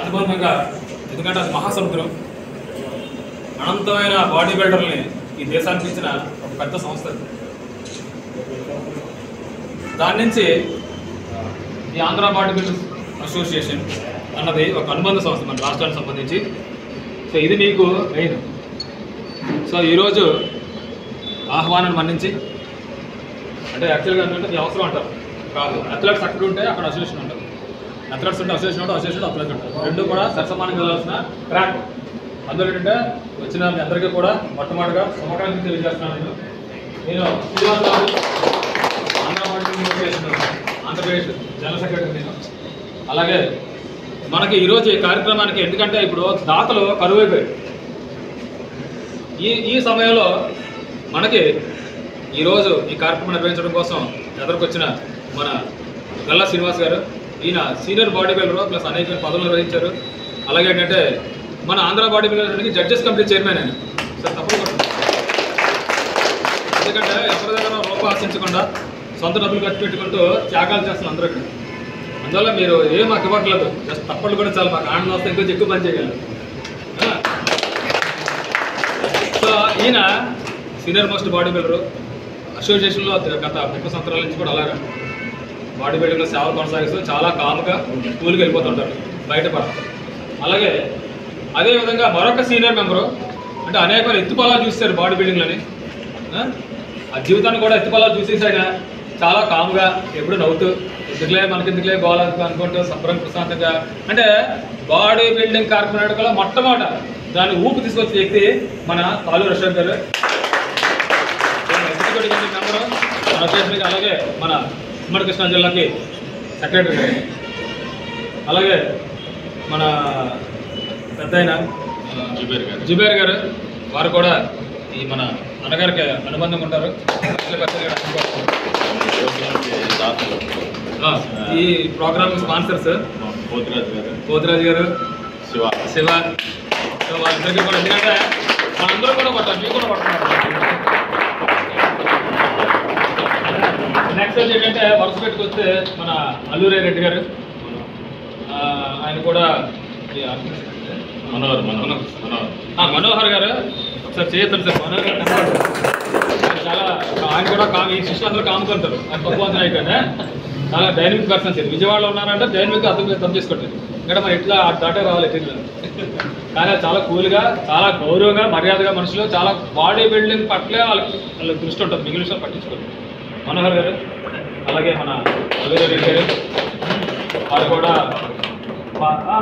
అనుబంధంగా, ఎందుకంటే అది మహాసముద్రం, అనంతమైన బాడీ బిల్డర్ని ఈ దేశానికి ఇచ్చిన ఒక పెద్ద సంస్థ. దాని నుంచి ఈ ఆంధ్ర బాడీ బిల్డర్స్ అసోసియేషన్ అన్నది ఒక అనుబంధ సంస్థ మన రాష్ట్రానికి సంబంధించి. సో ఇది మీకు మెయిన్. సో ఈరోజు ఆహ్వానాన్ని మన్నించి, అంటే యాక్చువల్గా ఏంటంటే ఇది అవసరం అంటారు కాదు, అథ్లెట్స్ అక్కడ ఉంటే అక్కడ అసోసియేషన్ ఉంటుంది, అథ్లెట్స్ ఉంటే అసోసియేషన్ ఉంటుంది, అసోసియేషన్ అథ్లెట్స్ ఉంటుంది, రెండు కూడా సరసమానంగా వెళ్ళాల్సిన ట్రాక్. అందులో ఏంటంటే వచ్చిన మీ అందరికీ కూడా మొట్టమొదటిగా శుభాకాంక్షలు తెలియజేస్తున్నాను. నేను శ్రీనివాసరావు, ఆంధ్రప్రదేశ్ జనరల్ సెక్రటరీ నేను. అలాగే మనకి ఈరోజు ఈ కార్యక్రమానికి, ఎందుకంటే ఇప్పుడు దాతలు కరువైపోయారు. ఈ సమయంలో మనకి ఈరోజు ఈ కార్యక్రమం నిర్వహించడం కోసం ఎదురుకొచ్చిన మన గల్లా శ్రీనివాస్ గారు, ఈయన సీనియర్ బాడీ బిల్డర్ ప్లస్ అనేక పదవులు నిర్వహించారు. అలాగే ఏంటంటే మన ఆంధ్ర బాడీ బిల్డర్కి జడ్జెస్ కమిటీ చైర్మన్ ఆయన. సార్ తప్పకుండా, ఎందుకంటే ఎవరి దగ్గర రూపాయి ఆశించకుండా సొంత డబ్బులు ఖర్చు పెట్టుకుంటూ త్యాగాలు చేస్తున్న అందరికీ. అందువల్ల మీరు ఏం మాకు ఇవ్వట్లేదు, జస్ట్ తప్పట్లు కూడా చాలా మాకు ఆనందం వస్తే ఇంకొంచెం ఎక్కువ పని చేయగలరు. సో ఈయన సీనియర్ మోస్ట్ బాడీ బిల్డరు, అసోసియేషన్లో గత 30 సంవత్సరాల నుంచి కూడా అలాగా బాడీ బిల్డింగ్లో సేవలు కొనసాగిస్తూ చాలా కామ్గా స్కూల్కి వెళ్ళిపోతుంటారు, బయటపడతారు. అలాగే అదేవిధంగా మరొక సీనియర్ మెంబరు, అంటే అనేక ఎత్తుపలాలు చూస్తారు బాడీ బిల్డింగ్లని, ఆ జీవితాన్ని కూడా ఎత్తుపలాలు చూసేసాక చాలా కామ్గా ఎప్పుడు నవ్వుతూ ఎందుకులే మనకెందుకులే గోళ అనుకుంటూ శుభ్రం ప్రశాంతంగా, అంటే బాడీ బిల్డింగ్ కార్యక్రమం కూడా మొట్టమొదట దాన్ని ఊపు తీసుకొచ్చే వ్యక్తి మన Kaluru Ashok garu, executive committee member మన అసోసియేషన్కి. అలాగే మన ఉమ్మడి కృష్ణా జిల్లాకి సెక్రటరీ గారు. అలాగే మన పెద్ద ఆయన జుబేర్ గారు, వారు కూడా ఈ మన అన్నగారికి అనుబంధంగా ఉంటారు. ఈ ప్రోగ్రామ్ స్పాన్సర్స్ పోతిరాజు గారు, శివ. వాళ్ళిద్దరికీ కూడా, ఎందుకంటే మనందరూ కూడా పట్టాలి, మీకు కూడా పడుతున్నారు. నెక్స్ట్ వచ్చి ఏంటంటే వరుస పెట్టుకొస్తే మన అల్లూరి రెడ్డి గారు, ఆయన కూడా మనోహర్ గారు, ఒకసారి చేయొద్దు సార్. మనోహర్ గారు చాలా, ఆయన కూడా ఈ శిష్యులు అందరూ కాముకుంటారు. ఆయన భగవంతుని అయిపోయినా చాలా డైనమిక్ పర్సన్స్. విజయవాడలో ఉన్నారంటే డైనమిక్ అర్థం చేసుకోవట్లేదు, ఇక్కడ మరి ఇట్లా దాటే రావాలి ఇట్లా. కానీ చాలా కూల్గా, చాలా గౌరవంగా, మర్యాదగా మనుషులు, చాలా బాడీ బిల్డింగ్ పట్లే వాళ్ళకి దృష్టి ఉంటుంది, మిగిలిన విషయాలు పట్టించుకోరు. మనోహర్ గారు, అలాగే మన అల్లూరి రెడ్డి గారు, వాళ్ళు కూడా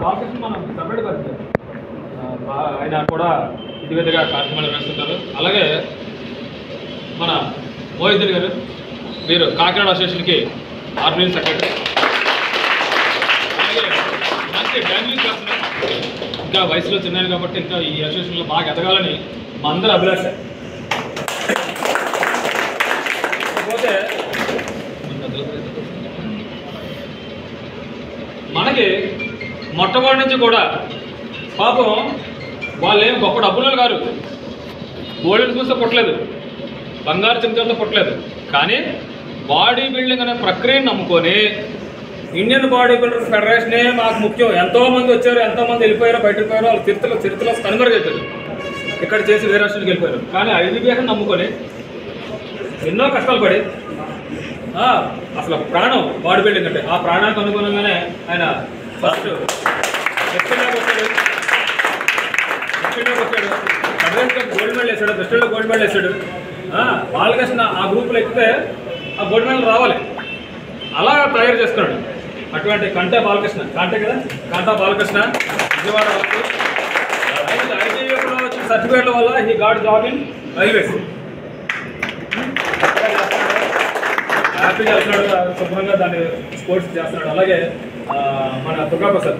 బాలకృష్ణ మనం సపరేట్ పరిస్థితి, ఆయన కూడా ఇదివిధంగా కార్యక్రమాలు నిర్వహిస్తుంటారు. అలాగే మన మోహిద్దీన్ గారు, వీరు కాకినాడ అసోసియేషన్కి ఆర్గనైజింగ్ సెక్రటరీ. అలాగే మంచి డైనమిక్ పర్సన్, ఇంకా వయసులో చిన్నాను కాబట్టి ఇంకా ఈ అసోసియేషన్లో బాగా ఎదగాలని మా అందరూ అభిలాష. కాకపోతే మనకి మొట్టమొదటి నుంచి కూడా పాపం వాళ్ళు ఏం గొప్ప డబ్బులు గారు, గోల్డ్ చూస్తే పుట్టలేదు, బంగారు చెంచాలతో పుట్టలేదు. కానీ బాడీ బిల్డింగ్ అనే ప్రక్రియను నమ్ముకొని ఇండియన్ బాడీ బిల్డర్ ఫెడరేషనే మాకు ముఖ్యం. ఎంతోమంది వచ్చారు, ఎంతోమంది వెళ్ళిపోయారో, బయటకు పోయారో, వాళ్ళు చరిత్రలో కనుమరుగైపోయారు, ఇక్కడ చేసి వేరే రాష్ట్రానికి వెళ్ళిపోయారు. కానీ ఐబీబీఎస్ని నమ్ముకొని ఎన్నో కష్టాలు పడి అసలు ప్రాణం బాడీ బిల్డింగ్ అంటే ఆ ప్రాణానికి అనుగుణంగానే ఆయన ఫస్ట్ ఎక్స్టెండ్లోకి వచ్చాడు, ఫెడరేషన్ గోల్డ్ మెడల్ వేసాడు, వెస్టర్న్లో గోల్డ్ మెడల్ వేసాడు. బాలకృష్ణ ఆ గ్రూపులో ఎక్కితే ఆ గోల్డ్ మెడల్ రావాలి, అలా తయారు చేస్తున్నాడు. అటువంటి కంటే బాలకృష్ణ, కాంటే కదా, కాంటా బాలకృష్ణ విజయవాడ వరకు ఐటీఎఫ్లో వచ్చిన సర్టిఫికేట్ల వల్ల ఈ గాడ్ జాబ్ ఇన్ రైల్వేస్ హ్యాపీగా వెళ్తున్నాడు, శుభ్రంగా దాన్ని స్పోర్ట్స్ చేస్తున్నాడు. అలాగే మన దుర్గాప్రసాద్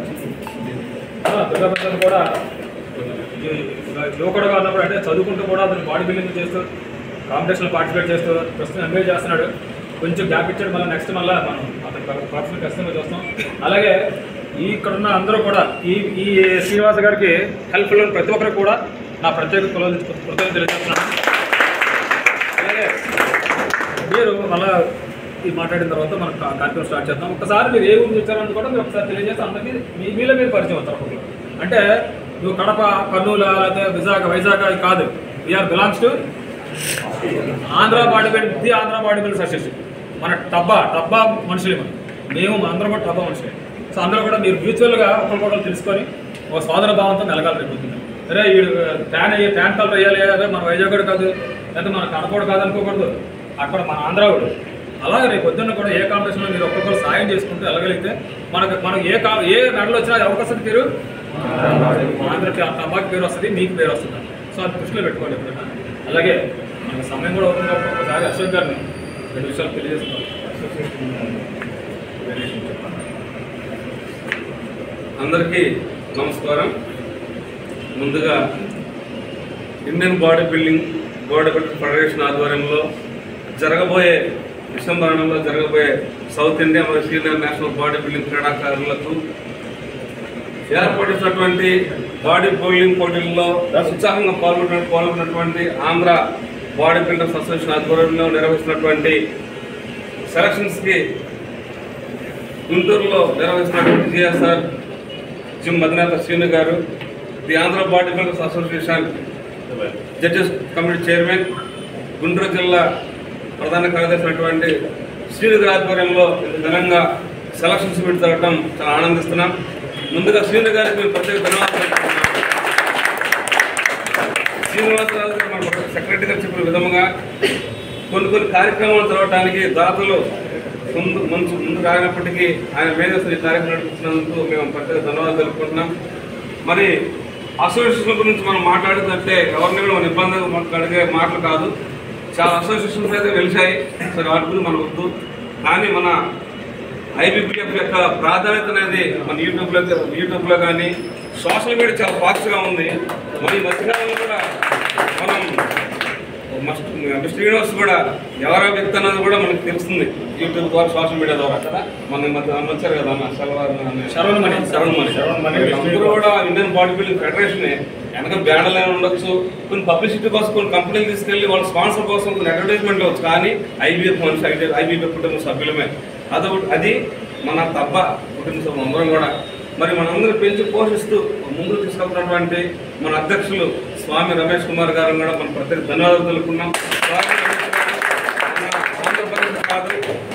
కూడా యువకుడుగా ఉన్నప్పుడు, అంటే చదువుకుంటూ కూడా అతను బాడీ బిల్డింగ్ చేస్తూ కాంపిటీషన్లో పార్టిసిపేట్ చేస్తూ ప్రస్తుతం ఎంజాయ్ చేస్తున్నాడు. కొంచెం గ్యాప్ ఇచ్చాడు, మళ్ళీ నెక్స్ట్ మళ్ళీ మనం అతను పార్టిసిపేట్ ఖచ్చితంగా చూస్తాం. అలాగే ఇక్కడున్న అందరూ కూడా ఈ శ్రీనివాస గారికి హెల్ప్ఫుల్ ఉన్న ప్రతి ఒక్కరికి కూడా నా ప్రత్యేక కృతజ్ఞతలు తెలియజేస్తున్నాను. అలాగే మీరు మళ్ళీ ఈ మాట్లాడిన తర్వాత మనం కార్యక్రమం స్టార్ట్ చేద్దాం. ఒకసారి మీరు ఏ ఊరు వచ్చారని కూడా మీరు ఒకసారి తెలియజేస్తే అందరికీ మీలో మీరు పరిచయం అవుతారు. అంటే నువ్వు కడప, కర్నూలు, లేకపోతే వైజాగ్ కాదు. We are belongs to Andhra body building, the Andhra body building association. మన టబ్బా మనుషులే మేము అందరం కూడా టబ్బా మనుషులే. సో అందరూ కూడా మీరు మ్యూచువల్గా ఒకరికొకరు తెలుసుకొని ఒక సోదర భావంతో మెలగాలి రేపుతుంది. అరే వీడు ఫ్యాన్ కలర్ వేయాలి, అదే మన వైజాగ్ కూడా కాదు, లేకపోతే మన కడప కాదు అనుకోకూడదు, అక్కడ మన ఆంధ్ర కూడా. అలాగే రేపు పొద్దున్న కూడా ఏ కాంపిటీషన్లో మీరు ఒక్కొక్కరు సాయం చేసుకుంటూ వెళ్ళగలిగితే మనకు ఏ మెడల్ వచ్చినా ఎవరికి వస్తుంది పేరు? ఆంధ్రకి టబ్బాకి పేరు వస్తుంది, మీకు పేరు వస్తుంది. సో అది దృష్టిలో పెట్టుకోండి ఎప్పుడైనా. అలాగే మనకు సమయం కూడా అవుతుంది కాబట్టి ఒకసారి అశోక్ గారిని 2 విషయాలు తెలియజేస్తున్నాం. అందరికీ నమస్కారం. ముందుగా ఇండియన్ బాడీ బిల్డింగ్ ఫెడరేషన్ ఆధ్వర్యంలో జరగబోయే డిసెంబర్ నెలలో జరగబోయే సౌత్ ఇండియా మరియు సీనియర్ నేషనల్ బాడీ బిల్డింగ్ క్రీడాకారులకు ఏర్పడినటువంటి బాడీ బిల్డింగ్ పోటీల్లో ఉత్సాహంగా పాల్గొన్నటువంటి ఆంధ్ర బాడీ బిల్డర్స్ అసోసియేషన్ ఆధ్వర్యంలో నిర్వహిస్తున్నటువంటి సెలక్షన్స్కి గుంటూరులో నిర్వహిస్తున్నటువంటి జిఎస్ఆర్ జిమ్ మదినేత శ్రీను గారు, the Andhra body builders association judges committee chairman, Guntur జిల్లా ప్రధాన కార్యదర్శి అయినటువంటి శ్రీను గారి ఆధ్వర్యంలో ఘనంగా సెలక్షన్స్ మీట్ జరగడం చాలా ఆనందిస్తున్నాం. ముందుగా శ్రీను గారికి మేము ప్రత్యేక ధన్యవాదాలు. శ్రీనివాసరావు గారు మన సెక్రటరీ గారు చెప్పిన విధముగా కొన్ని కార్యక్రమాలు జరగడానికి దాతలు ముందు రానప్పటికీ ఆయన మేధస్సులు ఈ కార్యక్రమం నడిపించినందుకు మేము ప్రత్యేక ధన్యవాదాలు తెలుపుకుంటున్నాం. మరి అసోసియేషన్ గురించి మనం మాట్లాడుతుంటే ఎవరిని కూడా మన ఇబ్బంది అడిగే మాటలు కాదు. చాలా అసోసియేషన్స్ అయితే వెలిశాయి, సరే వాటి గురించి మనం వద్దు. కానీ మన ఐబీపీఎఫ్ యొక్క ప్రాధాన్యత అనేది మన యూట్యూబ్లో కానీ సోషల్ మీడియా చాలా ఫాస్ట్గా ఉంది. మరి ఈ మధ్యకాలంలో కూడా మనం మిస్టర్ యూనివర్స్ కూడా ఎవరో వ్యక్తి అన్నది కూడా మనకు తెలుస్తుంది యూట్యూబ్ ద్వారా, సోషల్ మీడియా ద్వారా. కదా మన వచ్చారు కదా అన్న శరవణమణి అందరూ కూడా ఇండియన్ బాడీ బిల్డింగ్ ఫెడరేషన్ వెనక బ్యానర్లు ఏమైనా ఉండొచ్చు, కొన్ని పబ్లిసిటీ కోసం కొన్ని కంపెనీలు తీసుకెళ్ళి వాళ్ళ స్పాన్సర్ కోసం కొన్ని అడ్వర్టైజ్మెంట్ అవచ్చు. కానీ ఐబీఎఫ్ కుటుంబ సభ్యులమే అది మన తప్ప కుటుంబ సభ్యులు అందరం కూడా. మరి మనందరూ పెంచి పోషిస్తూ ముందుకు తీసుకెళ్తున్నటువంటి మన అధ్యక్షులు స్వామి రమేష్ కుమార్ గారు కూడా మనం ప్రత్యేక ధన్యవాదాలు తెలుపుకున్నాం. ఆంధ్రప్రదేశ్ కాదు,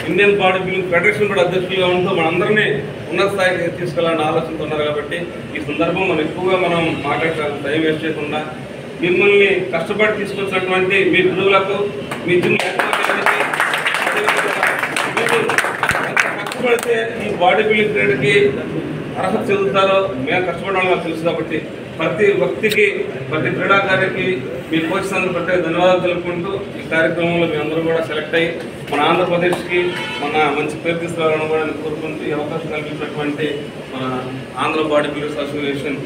ఇండియన్ బాడీ బిల్డింగ్ ఫెడరేషన్ కూడా అధ్యక్షులుగా ఉంటూ మనందరినీ ఉన్నత స్థాయికి తీసుకెళ్లాలని ఆలోచనతో ఉన్నారు. కాబట్టి ఈ సందర్భం మనం ఎక్కువగా మనం మాట్లాడటానికి టైం వేస్ట్ చేయకుండా మిమ్మల్ని కష్టపడి తీసుకొచ్చినటువంటి మీ గురువులకు, మీ జిమ్ కష్టపడితే ఈ బాడీ బిల్డింగ్ క్రీడకి అర్హత చెందుతారో మేము కష్టపడడం నాకు తెలుసు. కాబట్టి ప్రతి వ్యక్తికి, ప్రతి క్రీడాకారికి మీ కోచ్ అందరూ ప్రత్యేక ధన్యవాదాలు తెలుపుకుంటూ ఈ కార్యక్రమంలో మీ అందరూ కూడా సెలెక్ట్ అయ్యి మన ఆంధ్రప్రదేశ్కి మన మంచి పేరు తీసుకురావాలని కూడా నేను కోరుకుంటూ ఈ అవకాశం కల్పించినటువంటి మన ఆంధ్ర బాడీ బిల్డర్స్ అసోసియేషన్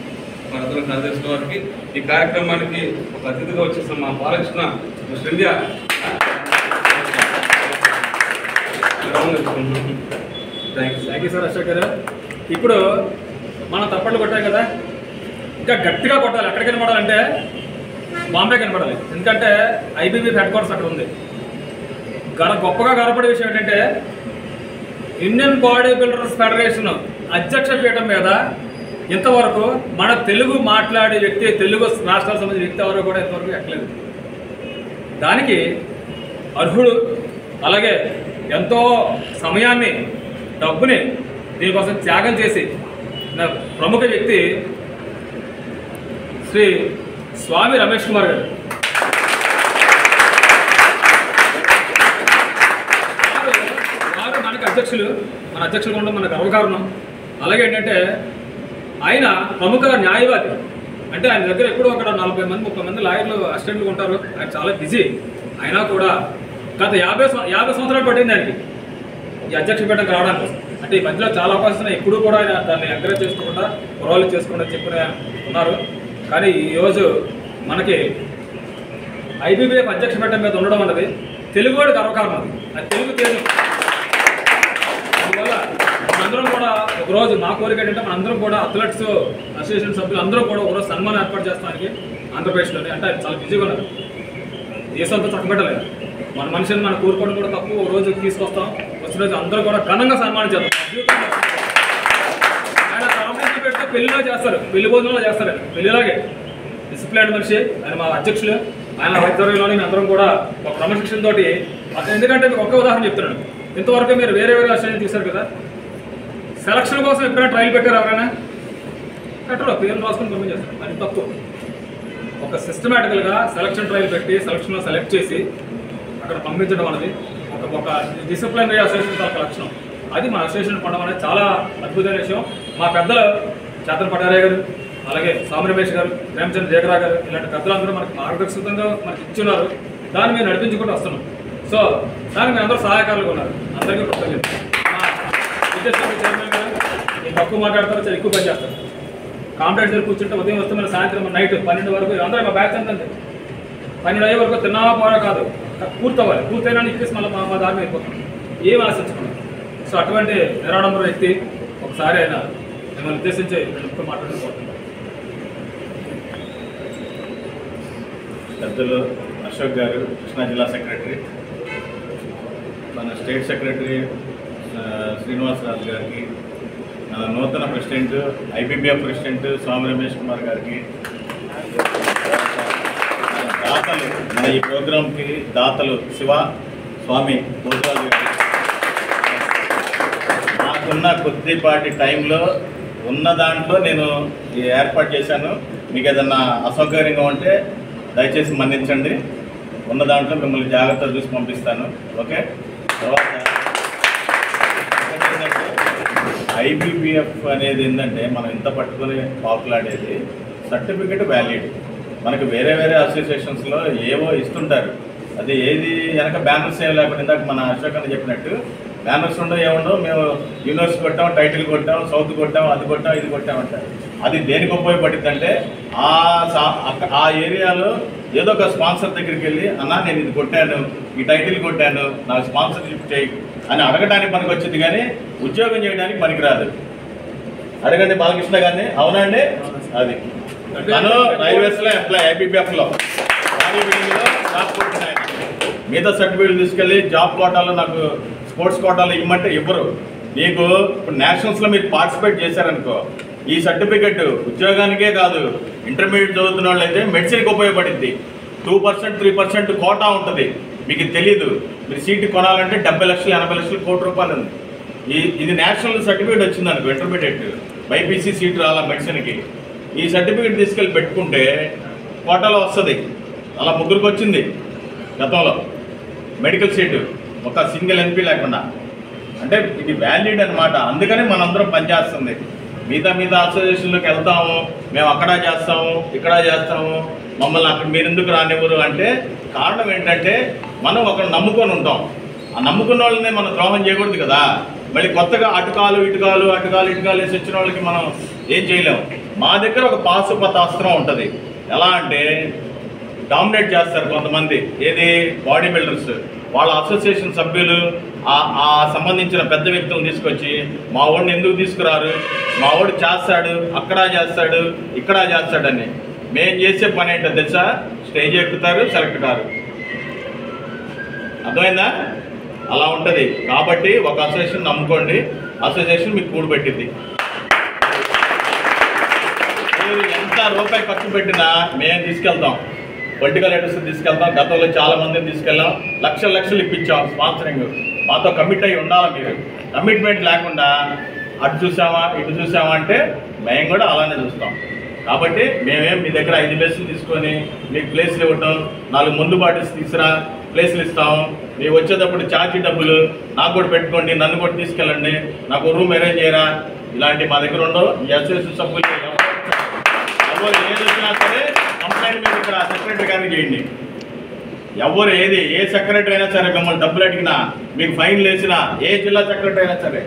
మన అతను కార్యదర్శి వారికి, ఈ కార్యక్రమానికి ఒక అతిథిగా వచ్చేసిన మా Balakrishna mister India thank you sir. Ashok garu, ఇప్పుడు మనం తప్పట్లు కొట్టాం కదా, ఇంకా గట్టిగా కొట్టాలి. ఎక్కడ కనపడాలంటే బాంబే కనపడాలి. ఎందుకంటే ఐబీబీ హెడ్ క్వార్టర్స్ అక్కడ ఉంది. గొప్పగా గర్వపడే విషయం ఏంటంటే ఇండియన్ బాడీ బిల్డర్స్ ఫెడరేషన్ అధ్యక్ష పీఠం మీద ఇంతవరకు మన తెలుగు మాట్లాడే వ్యక్తి, తెలుగు రాష్ట్రాలకు సంబంధించిన వ్యక్తి ఎవరో కూడా ఇంతవరకు ఎక్కలేదు. దానికి అర్హుడు, అలాగే ఎంతో సమయాన్ని, డబ్బుని దీనికోసం త్యాగం చేసి ప్రముఖ వ్యక్తి శ్రీ స్వామి రమేష్ కుమార్ గారు. వారు మనకి అధ్యక్షులు, మన అధ్యక్షులు ఉండడం మన గర్వకారణం. అలాగే ఏంటంటే ఆయన ప్రముఖ న్యాయవాది. అంటే ఆయన దగ్గర ఎప్పుడూ అక్కడ 40 మంది 30 మంది లాయర్లు అసిస్టెంట్లు ఉంటారు. ఆయన చాలా బిజీ. అయినా కూడా గత 50 సంవత్సరాలు పట్టింది ఆయనకి ఈ అధ్యక్ష పీఠంకి రావడానికి. అంటే ఈ మధ్యలో చాలా అవకాశాలు ఎప్పుడూ కూడా ఆయన దాన్ని ఎంకరేజ్ చేసుకోకుండా, కుర్రాళ్ళు చేసుకోకుండా చెప్పిన ఉన్నారు. కానీ ఈరోజు మనకి ఐబీబీఎఫ్ అధ్యక్ష పీఠం మీద ఉండడం అన్నది తెలుగువాడి గర్వకారణం. అది తెలుగు తేజం. అందువల్ల మనందరం కూడా ఒకరోజు, నా కోరిక ఏంటంటే మనందరం కూడా అథ్లెట్స్ అసోసియేషన్ సభ్యులు అందరూ కూడా ఒకరోజు సన్మానం ఏర్పాటు చేస్తానికి ఆంధ్రప్రదేశ్లోని. అంటే చాలా బిజీగా ఉన్నారు, దేశంతో చక్కబెట్టలేదు. మన మనిషిని మనం కోరుకోవడం కూడా తప్పు. ఒక రోజు తీసుకొస్తాం, వచ్చిన రోజు అందరూ కూడా ఘనంగా సన్మానించారు. ఆయన కాంపిటీషన్ పెడితే పెళ్లిలో చేస్తారు, పెళ్లి భోజనంలో చేస్తారు. పెళ్లిలాగే డిసిప్లైన్ మనిషి ఆయన, మా అధ్యక్షులు ఆయన వైద్యలోని అందరం కూడా ఒక క్రమశిక్షణ తోటి. ఎందుకంటే మీకు ఒక్క ఉదాహరణ చెప్తున్నాను. ఇంతవరకు మీరు వేరే వేరే అసైన్మెంట్ తీశారు కదా, సెలక్షన్ కోసం ఎప్పుడైనా ట్రయల్ పెట్టారు ఎవరైనా? పెట్టరు, పేర్లు రాసుకొని పంపించేస్తారు. అది తప్పు. ఒక సిస్టమేటికల్గా సెలక్షన్ ట్రయల్ పెట్టి సెలక్షన్లో సెలెక్ట్ చేసి అక్కడ పంపించడం అనేది ఒక డిసిప్లినరీ అసోసియేషన్ ఒక లక్షణం. అది మన అసోసియేషన్ పండుగ అనేది చాలా అద్భుతమైన విషయం. మా పెద్దలు చేతన్ పటారయ్య గారు, అలాగే స్వామి రమేష్ గారు, ప్రేమచంద్ర జయకరా గారు, ఇలాంటి పెద్దలందరూ మనకి మార్గదర్శకంగా మనకి ఇచ్చున్నారు. దాన్ని మేము నడిపించుకుంటూ వస్తున్నాం. సో దానికి మేము అందరూ సహాయకారులుగా ఉన్నారు. అందరికీ కృతజ్ఞతలు. మా విద్యాశాఖ చైర్మన్ గారు తక్కువ మాట్లాడతారు, చాలా ఎక్కువ పని చేస్తారు. కాంపిటేషన్ కూర్చుంటే ఉదయం వస్తే మన సాయంత్రం నైట్ 12 వరకు అందరూ మా బ్యాచ్ అంతే 12 అయ్యే వరకు తిన్నావా పోరా కాదు, పూర్తవ్వాలి. పూర్తయినా ఇచ్చేసి మళ్ళీ మా దారి అయిపోతాం, ఏం ఆశించుకున్నాం. సో అటువంటి నిరాడంబర వ్యక్తి ఒకసారి ఆయన మిమ్మల్ని ఉద్దేశించి ఎక్కువ మాట్లాడుకుంటున్నాం. పెద్దలు అశోక్ గారు, కృష్ణా జిల్లా సెక్రటరీ, మన స్టేట్ సెక్రటరీ శ్రీనివాసరాజు గారికి, మన నూతన ప్రెసిడెంట్ ఐబీబీఎఫ్ ప్రెసిడెంట్ స్వామి రమేష్ కుమార్ గారికి, దాతలు మన ఈ ప్రోగ్రాంకి దాతలు శివ స్వామి భోజరాజు గారు, నాకున్న కొద్దిపాటి టైంలో ఉన్న దాంట్లో నేను ఏర్పాటు చేశాను. మీకు ఏదన్నా అసౌకర్యంగా ఉంటే దయచేసి మన్నించండి. ఉన్న దాంట్లో మిమ్మల్ని జాగ్రత్తగా చూసి పంపిస్తాను. ఓకే. తర్వాత ఐబీబీఎఫ్ అనేది ఏంటంటే మనం ఇంత పట్టుకొని పాపులాడేది సర్టిఫికెట్ వ్యాలిడ్. మనకు వేరే వేరే అసోసియేషన్స్లో ఏవో ఇస్తుంటారు, అది ఏది వెనక బ్యానర్స్ ఏం లేకుండా ఇందాక మన అశోక్ అని చెప్పినట్టు బ్యానర్స్ ఉండవు ఏముండవు. మేము యూనివర్సిటీ కొట్టాం, టైటిల్ కొట్టాం, సౌత్ కొట్టాం, అది కొట్టాం, ఇది కొట్టామంటారు. అది దేనికి ఉపయోగపడుతుంది అంటే ఆ ఏరియాలో ఏదో ఒక స్పాన్సర్ దగ్గరికి వెళ్ళి అన్నా నేను ఇది కొట్టాను, ఈ టైటిల్ కొట్టాను, నాకు స్పాన్సర్షిప్ చేయి అని అడగడానికి పనికి వచ్చింది, కానీ ఉద్యోగం చేయడానికి పనికిరాదు. అడగండి బాలకృష్ణ గారిని. అవునండి, అది తను రైల్వేస్లో ఎంప్లాయ్, ఐబీబీఎఫ్లో జాబ్ కొట్టిన ఆయన. మిగతా సర్టిఫికేట్లు తీసుకెళ్ళి జాబ్ కోటాలో నాకు స్పోర్ట్స్ కోటాలో ఇవ్వమంటే ఇవ్వరు. మీకు ఇప్పుడు నేషనల్స్లో మీరు పార్టిసిపేట్ చేశారనుకో, ఈ సర్టిఫికెట్ ఉద్యోగానికే కాదు, ఇంటర్మీడియట్ చదువుతున్న వాళ్ళు అయితే మెడిసిన్కి ఉపయోగపడింది. 2%, 3% కోటా ఉంటుంది. మీకు తెలియదు. మీరు సీటు కొనాలంటే 70 లక్షలు, 80 లక్షలు, కోటి రూపాయలు ఉంది. ఇది నేషనల్ సర్టిఫికేట్ వచ్చిందనుకో, ఇంటర్మీడియట్ బైపీసీ సీటు రాలా మెడిసిన్కి, ఈ సర్టిఫికేట్ తీసుకెళ్ళి పెట్టుకుంటే కోటాలో వస్తుంది. అలా ముగ్గురికి వచ్చింది గతంలో మెడికల్ సీటు, ఒక సింగిల్ ఎంపీ లేకుండా. అంటే ఇది వ్యాలిడ్ అనమాట. అందుకని మనందరం పనిచేస్తుంది. మిగతా అసోసియేషన్లోకి వెళ్తాము, మేము అక్కడ చేస్తాము, ఇక్కడ చేస్తాము, మమ్మల్ని అక్కడ మీరు ఎందుకు రానివ్వరు అంటే కారణం ఏంటంటే మనం ఒకరు నమ్ముకొని ఉంటాం. ఆ నమ్ముకున్న వాళ్ళని మనం ద్రోహం చేయకూడదు కదా. మళ్ళీ కొత్తగా అటుకాలు ఇటుకాలు వేసి వచ్చిన వాళ్ళకి మనం ఏం చేయలేము. మా దగ్గర ఒక పాశుపతాస్త్రం ఉంటుంది. ఎలా అంటే డామినేట్ చేస్తారు కొంతమంది, ఏది బాడీ బిల్డర్స్, వాళ్ళ అసోసియేషన్ సభ్యులు ఆ సంబంధించిన పెద్ద వ్యక్తులను తీసుకొచ్చి మా వాడిని ఎందుకు తీసుకురారు, మా వాడు చేస్తాడు, అక్కడ చేస్తాడు, ఇక్కడ చేస్తాడని. మేము చేసే పని ఏంటో తెలుసా? స్టేజ్ ఎక్కుతారు, సెలెక్ట్ కారు. అర్థమైందా? అలా ఉంటుంది. కాబట్టి ఒక అసోసియేషన్ నమ్ముకోండి, అసోసియేషన్ మీకు కూడబెట్టింది. మీరు ఎంత రూపాయి ఖర్చు పెట్టినా మేము తీసుకెళ్తాం, పొలిటికల్ లీడర్స్ తీసుకెళ్తాం. గతంలో చాలా మందిని తీసుకెళ్ళాం, లక్షలు ఇప్పించాం స్పాన్సరింగ్. మాతో కమిట్ అయ్యి ఉండాలి. మీరు కమిట్మెంట్ లేకుండా అటు చూసామా ఇటు చూసామా అంటే మేము కూడా అలానే చూస్తాం. కాబట్టి మేమేం మీ దగ్గర 5 ప్లేసులు తీసుకొని మీకు ప్లేసులు ఇవ్వటం, 4 ముందు బాటిల్స్ తీసుకురా ప్లేసులు ఇస్తాము. మీరు వచ్చేటప్పుడు ఛార్జీ డబ్బులు నాకు కూడా పెట్టుకోండి, నన్ను కూడా తీసుకెళ్ళండి, నాకు రూమ్ అరేంజ్ చేయరా, ఇలాంటి మా దగ్గర ఉండవు. ఈ అసోసియేషన్ సభ్యులు ఎవరు ఏది వచ్చినా సరే కంప్లైంట్ మీరు ఇక్కడ సెక్రటరీ గారికి చేయండి. ఎవరు ఏ సెక్రటరీ అయినా సరే మిమ్మల్ని డబ్బులు అడిగినా, మీకు ఫైన్లు వేసినా, ఏ జిల్లా సెక్రటరీ అయినా సరే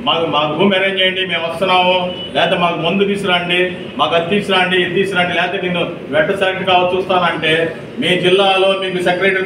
మాకు రూమ్ అరేంజ్ చేయండి, మేము వస్తున్నాము, లేకపోతే మాకు మందు తీసుకురండి, మాకు అది తీసుకురండి, ఇది తీసుకురండి, లేకపోతే నేను వెంట సెలెక్ట్ కావచ్చు చూస్తానంటే మీ జిల్లాలో మీకు సెక్రటరీ